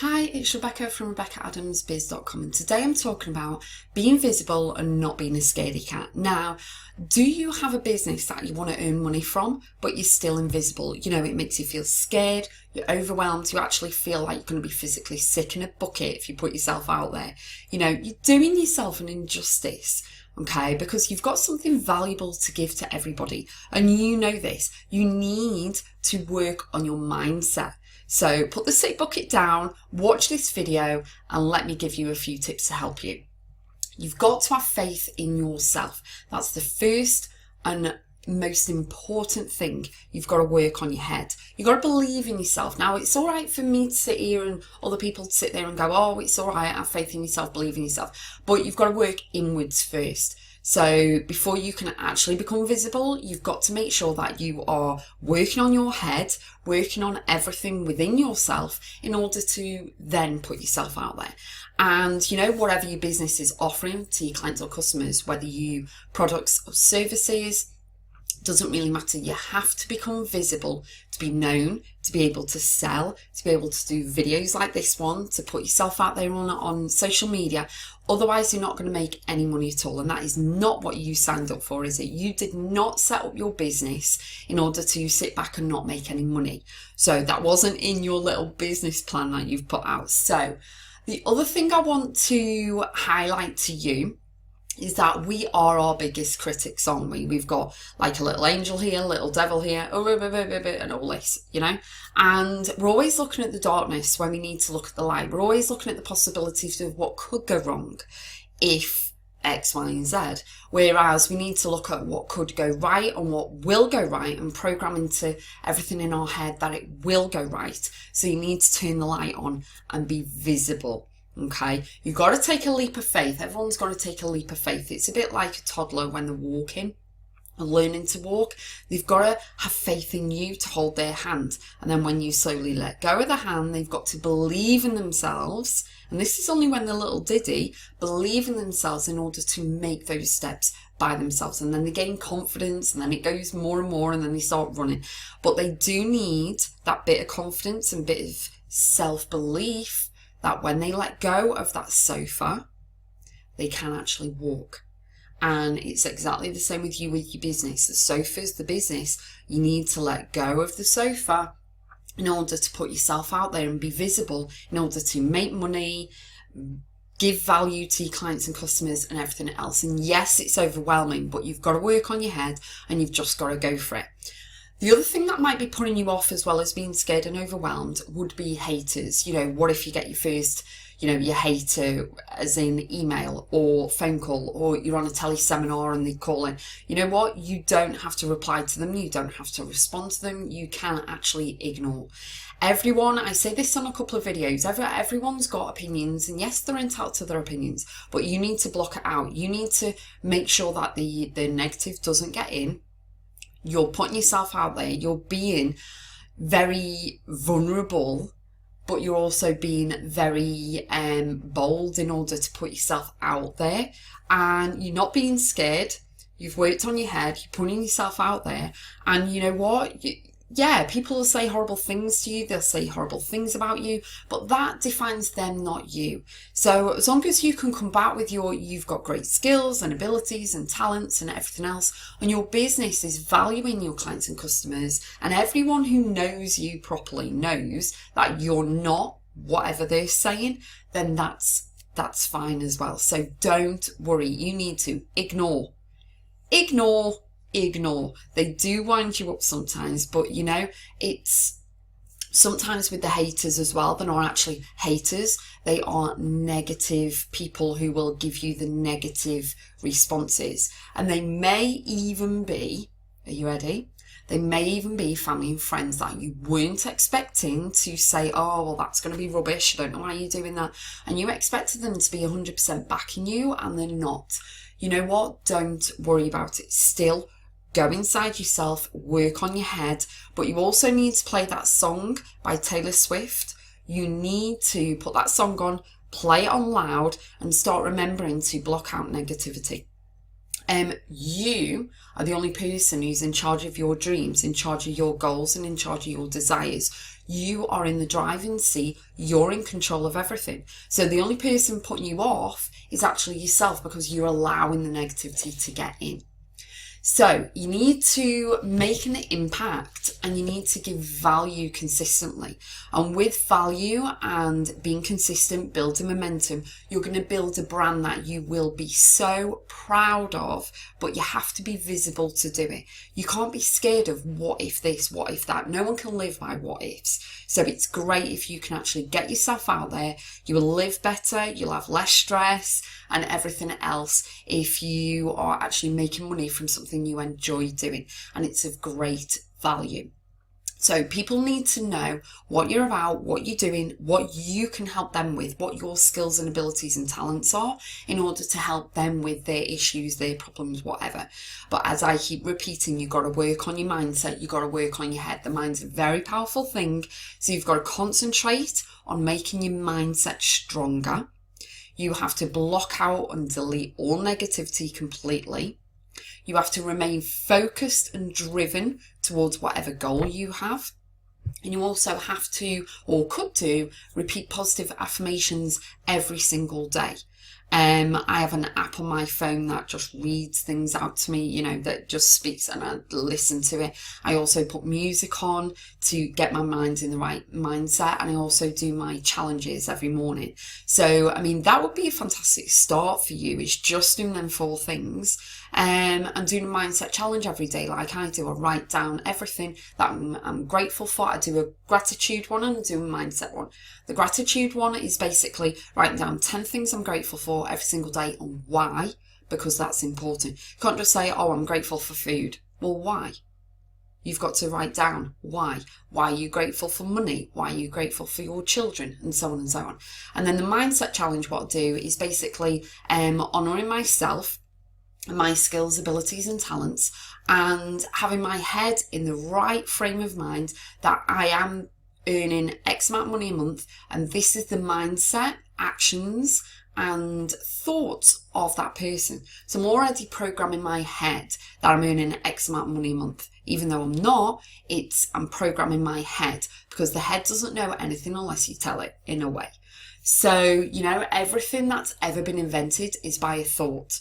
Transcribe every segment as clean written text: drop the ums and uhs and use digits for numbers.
Hi, it's Rebecca from RebeccaAdamsBiz.com, and today I'm talking about being visible and not being a scaredy cat. Now, do you have a business that you want to earn money from, but you're still invisible? You know, it makes you feel scared, you're overwhelmed, you actually feel like you're going to be physically sick in a bucket if you put yourself out there. You know, you're doing yourself an injustice. Okay, because you've got something valuable to give to everybody, and you know this. You need to work on your mindset. So put the sick bucket down, watch this video, and let me give you a few tips to help you. You've got to have faith in yourself. That's the first and most important thing. You've got to work on your head. You've got to believe in yourself. Now, it's all right for me to sit here and other people to sit there and go, oh, it's all right, have faith in yourself, believe in yourself. But you've got to work inwards first. So before you can actually become visible, you've got to make sure that you are working on your head, working on everything within yourself in order to then put yourself out there. And, you know, whatever your business is offering to your clients or customers, whether you products or services, doesn't really matter. You have to become visible to be known, to be able to sell, to be able to do videos like this one, to put yourself out there on social media. Otherwise, you're not going to make any money at all. And that is not what you signed up for, is it? You did not set up your business in order to sit back and not make any money. So that wasn't in your little business plan that you've put out. So the other thing I want to highlight to you is that we are our biggest critics, aren't we? We've got like a little angel here, a little devil here, and all this, you know? And we're always looking at the darkness when we need to look at the light. We're always looking at the possibilities of what could go wrong if X, Y, and Z. Whereas we need to look at what could go right and what will go right and program into everything in our head that it will go right. So you need to turn the light on and be visible. Okay, you've got to take a leap of faith. Everyone's got to take a leap of faith. It's a bit like a toddler when they're walking and learning to walk. They've got to have faith in you to hold their hand. And then when you slowly let go of the hand, they've got to believe in themselves. And this is only when they're little diddy, believe in themselves in order to make those steps by themselves. And then they gain confidence, and then it goes more and more, and then they start running. But they do need that bit of confidence and bit of self-belief that when they let go of that sofa, they can actually walk. And it's exactly the same with you with your business. The sofa's the business. You need to let go of the sofa in order to put yourself out there and be visible, in order to make money, give value to your clients and customers and everything else. And yes, it's overwhelming, but you've got to work on your head and you've just got to go for it. The other thing that might be putting you off, as well as being scared and overwhelmed, would be haters. You know, what if you get your first, your hater, as in email or phone call, or you're on a teleseminar and they call in? You know what? You don't have to reply to them. You don't have to respond to them. You can actually ignore. Everyone, I say this on a couple of videos, everyone's got opinions, and yes, they're entitled to their opinions, but you need to block it out. You need to make sure that the negative doesn't get in. You're putting yourself out there, you're being very vulnerable, but you're also being very bold in order to put yourself out there. And you're not being scared, you've worked on your head, you're putting yourself out there. And you know what? Yeah, people will say horrible things to you, they'll say horrible things about you, but that defines them, not you. So as long as you can come back with you've got great skills and abilities and talents and everything else, and your business is valuing your clients and customers, and everyone who knows you properly knows that you're not whatever they're saying, then that's fine as well. So don't worry, you need to ignore. They do wind you up sometimes, but you know, it's sometimes with the haters as well. They're not actually haters. They are negative people who will give you the negative responses. And they may even be, are you ready? They may even be family and friends that you weren't expecting to say, oh, well, that's going to be rubbish. I don't know why you're doing that. And you expected them to be 100% backing you, and they're not. You know what? Don't worry about it. Still, go inside yourself, work on your head, but you also need to play that song by Taylor Swift. You need to put that song on, play it on loud, and start remembering to block out negativity. You are the only person who's in charge of your dreams, in charge of your goals, and in charge of your desires. You are in the driving seat. You're in control of everything. So the only person putting you off is actually yourself, because you're allowing the negativity to get in. So you need to make an impact, and you need to give value consistently. And with value and being consistent, building momentum, you're going to build a brand that you will be so proud of, but you have to be visible to do it. You can't be scared of what if this, what if that. No one can live by what ifs. So it's great if you can actually get yourself out there. You will live better, you'll have less stress and everything else if you are actually making money from something you enjoy doing, and it's of great value. So people need to know what you're about, what you're doing, what you can help them with, what your skills and abilities and talents are, in order to help them with their issues, their problems, whatever. But as I keep repeating, you've got to work on your mindset, you've got to work on your head. The mind's a very powerful thing. So you've got to concentrate on making your mindset stronger. You have to block out and delete all negativity completely. You have to remain focused and driven towards whatever goal you have. And you also have to, or could do, repeat positive affirmations every single day. I have an app on my phone that just reads things out to me, that just speaks, and I listen to it. I also put music on to get my mind in the right mindset, and I also do my challenges every morning. So, that would be a fantastic start for you, is just doing them 4 things. And doing a mindset challenge every day like I do. I write down everything that I'm grateful for. I do a gratitude one and I do a mindset one. The gratitude one is basically writing down 10 things I'm grateful for every single day, and why, because that's important. You can't just say, oh, I'm grateful for food. Well, why? You've got to write down why. Why are you grateful for money? Why are you grateful for your children? And so on and so on. And then the mindset challenge, what I do is basically honouring myself, my skills, abilities and talents, and having my head in the right frame of mind that I am earning X amount of money a month, and this is the mindset, actions and thoughts of that person. So I'm already programming my head that I'm earning X amount of money a month. Even though I'm not, I'm programming my head, because the head doesn't know anything unless you tell it, in a way. So, everything that's ever been invented is by a thought.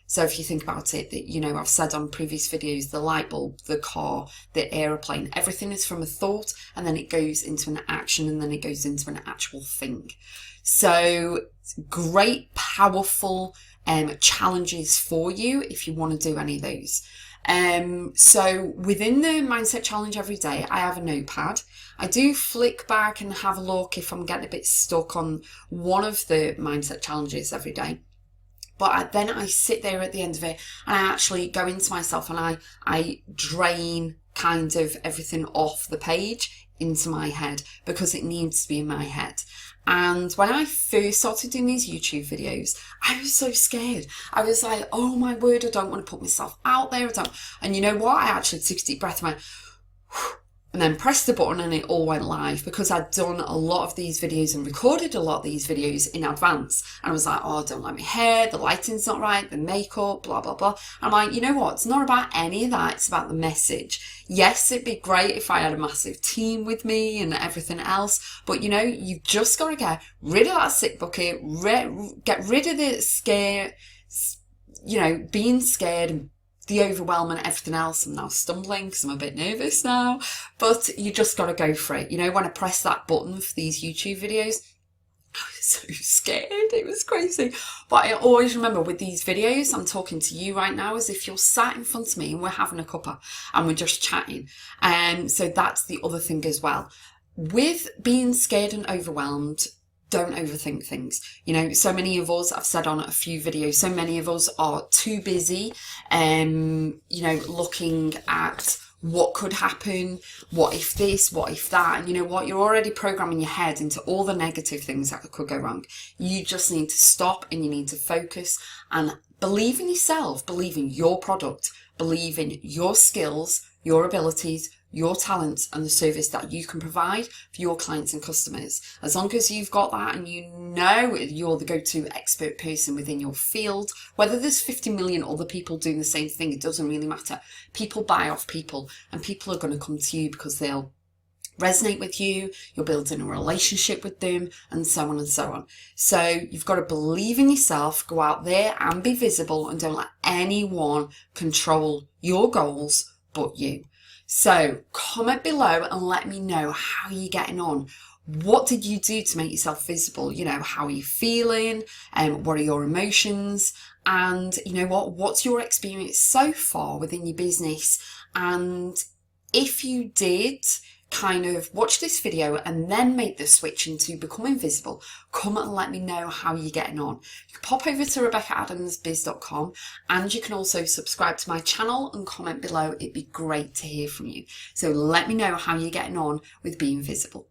So if you think about it, that, I've said on previous videos, the light bulb, the car, the aeroplane, everything is from a thought, and then it goes into an action, and then it goes into an actual thing. So great, powerful challenges for you if you want to do any of those. So within the mindset challenge every day, I have a notepad. I do flick back and have a look if I'm getting a bit stuck on one of the mindset challenges every day. But then I sit there at the end of it and I actually go into myself and I drain kind of everything off the page into my head, because it needs to be in my head. And when I first started doing these YouTube videos, I was so scared. I was like, oh my word, I don't want to put myself out there. And you know what? I actually took a deep breath and went, whew, and then pressed the button, and it all went live, because I'd done a lot of these videos and recorded a lot of these videos in advance. And I was like, oh, I don't like my hair, the lighting's not right, the makeup, blah, blah, blah. And I'm like, you know what? It's not about any of that. It's about the message. Yes, it'd be great if I had a massive team with me and everything else. But, you've just got to get rid of that sick bucket, get rid of the scare, being scared and the overwhelm and everything else. I'm now stumbling because I'm a bit nervous now, but you just got to go for it. When I press that button for these YouTube videos, I was so scared. It was crazy. But I always remember with these videos, I'm talking to you right now as if you're sat in front of me and we're having a cuppa and we're just chatting. And so that's the other thing as well. With being scared and overwhelmed, don't overthink things. So many of us, I've said on a few videos, so many of us are too busy, looking at what could happen, what if this, what if that, and you know what, you're already programming your head into all the negative things that could go wrong. You just need to stop and you need to focus and believe in yourself, believe in your product, believe in your skills, your abilities, your talents and the service that you can provide for your clients and customers. As long as you've got that and you're the go-to expert person within your field, whether there's 50 million other people doing the same thing, it doesn't really matter. People buy off people, and people are going to come to you because they'll resonate with you, you're building a relationship with them, and so on and so on. So you've got to believe in yourself, go out there and be visible, and don't let anyone control your goals but you. So comment below and let me know how you're getting on. What did you do to make yourself visible? You know, how are you feeling? What are your emotions? And you know what's your experience so far within your business? And if you did kind of watch this video and then make the switch into becoming visible, come and let me know how you're getting on. You can pop over to rebeccaadamsbiz.com, and you can also subscribe to my channel and comment below. It'd be great to hear from you. So let me know how you're getting on with being visible.